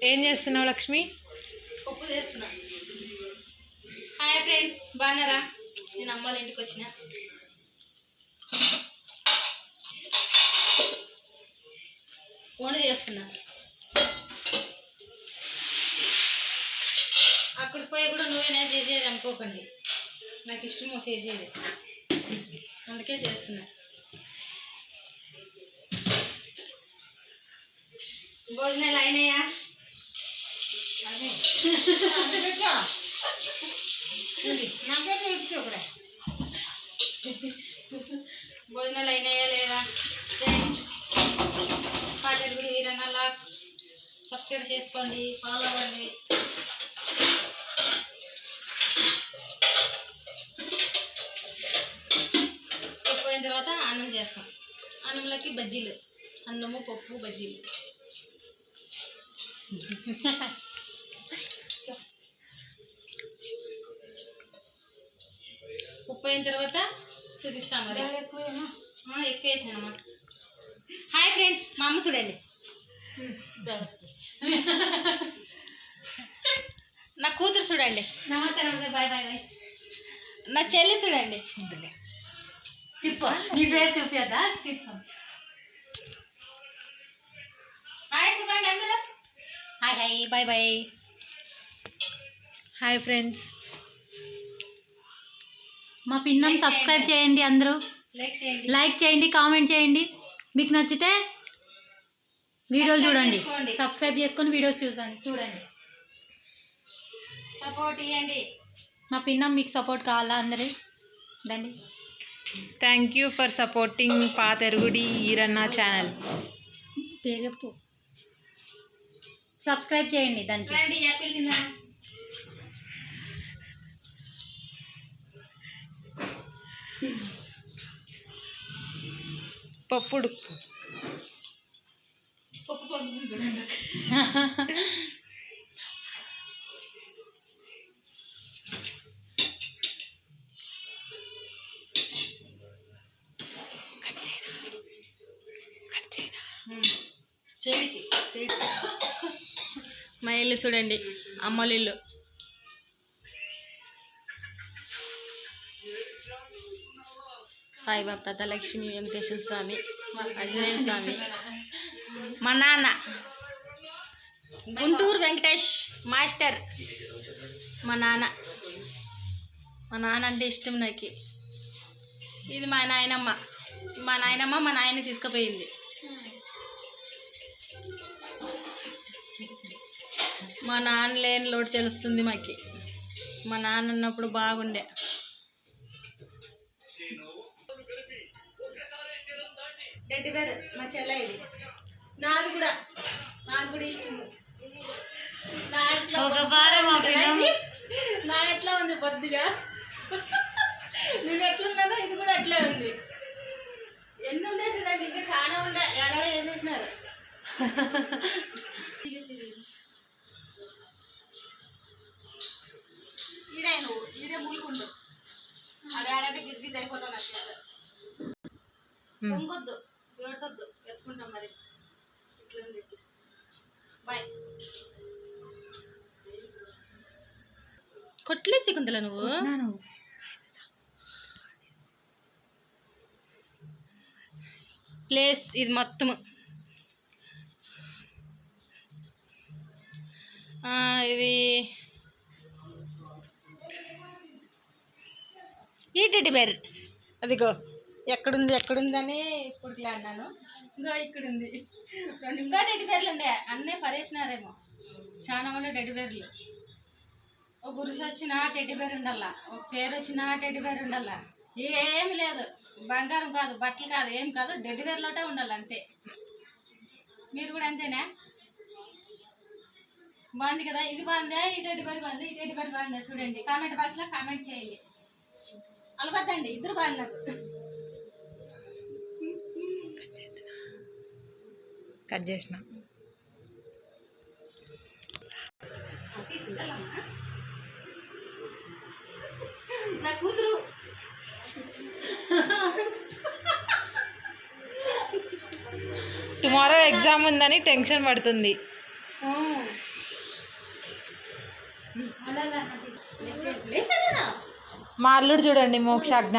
ఏం చేస్తున్నావు లక్ష్మి? పప్పు చేస్తున్నా. హాయ్ ఫ్రెండ్స్, బాగున్నారా? నేను అమ్మ వాళ్ళ ఇంటికి వచ్చిన. వంట చేస్తున్నా. అక్కడికి పోయి కూడా నువ్వేనా చేసేది అనుకోకండి, నాకు ఇష్టమో చేసేది, అందుకే చేస్తున్నా. భోజనాలు అయినాయా? భోజనాలు అయినాయా లేదా? పాటలు వీరన్న లాక్స్ సబ్స్క్రైబ్ చేసుకోండి, ఫాలో అవ్వండి. పోయిన తర్వాత అన్నం చేస్తాం. అన్నంలోకి బజ్జీలు, అన్నము పప్పు బజ్జీలు. ఉప్పు అయిన తర్వాత చూపిస్తాం. మరి ఎక్కువ వేసానమ్మా. హాయ్ ఫ్రెండ్స్, మా అమ్మ చూడండి. నా కూతురు చూడండి. నమస్తే నమస్తే, బాయ్ బాయ్ బాయ్. నా చెల్లి చూడండి. తిప్పు, నీ ఫేస్ చూపిద్దా? తిప్పు. హాయ్ చెప్పండి అందరూ. Hi hi, bye bye. Hi friends, మా పిన్నం సబ్స్క్రైబ్ చేయండి, అందరూ లైక్ చేయండి, కామెంట్ చేయండి. మీకు నచ్చితే వీడియోలు చూడండి, సబ్స్క్రైబ్ చేసుకొని వీడియోస్ చూడండి, సపోర్ట్ ఇవ్వండి. మా పిన్నం మీకు సపోర్ట్ కావాలా అందరూ? దండి. Thank you for supporting Paterugudi Eeranna channel. పేరు చెప్పు. సబ్స్క్రైబ్ చేయండి దానికి. పప్పు ఉడుకు. చూడండి. మా ఇల్లు చూడండి, అమ్మల ఇల్లు. సాయిబాబా తాత, లక్ష్మీ వెంకటేశ్వర స్వామి, ఆంజనేయ స్వామి. మా నాన్న గుంటూరు వెంకటేష్ మాస్టర్. మా నాన్న అంటే ఇష్టం నాకు. ఇది మా నాయనమ్మ. మా నాయన తీసుకుపోయింది. మా నాన్న లేని లోటు తెలుస్తుంది మాకి. మా నాన్న ఉన్నప్పుడు బాగుండే. డెడ్డి బేర్ మా చెల్ల. ఇది నాకు కూడా ఇష్టము. నా ఎట్లా ఉంది బొద్దిగా. నువ్వు ఎట్లున్నానో ఇది కూడా అట్లే ఉంది. ఎన్ని ఉన్నాయి చూడండి, ఇంకా చాలా ఉండే. ఏడాడ వేసేసినారు. ఈడే మూలుకుంటు. అది ఆడంటే గిజ్ అయిపోతాను. అట్లా పొంగొద్దు, ఏడ్చొద్దు, ఎత్తుకుంటాం. మరి ఇట్లుంది. బాయ్. కొట్లే చికుంతల నువ్వు. ప్లేస్ ఇది మొత్తము. ఇది ఈ టెడ్డి బేర్. అదిగో ఎక్కడుందని ఇప్పుడు అన్నాను. ఇంకా ఇక్కడుంది. ఇంకా టెడ్డి బేర్లు ఉండే, అన్నీ పరేసినారేమో. చాలా ఉండే టెడ్డి బేర్లు. ఒక గురుసు వచ్చిన టెడ్డి బేర్ ఉండాలా, ఒక పేరు వచ్చిన టెడ్డి బేర్ ఉండాలా. ఏమి లేదు, బంగారం కాదు, బట్టలు కాదు, ఏం కాదు, టెడ్డి బేర్లోటే ఉండాలి అంతే. మీరు కూడా అంతేనా? బాగుంది కదా? ఇది బాగుందా? ఈ టెడ్డి బేర్ బాగుంది, ఈ టెడ్డి బేర్ బాగుందా? చూడండి, కామెంట్ బాక్స్లో కామెంట్ చేయండి. అలవద్దండి, ఇద్దరు బాగున్నారు. కట్ చేసిన. నా కూతురు టుమారో ఎగ్జామ్ ఉందని టెన్షన్ పడుతుంది. మా అల్లుడు చూడండి మోక్షాజ్ఞ.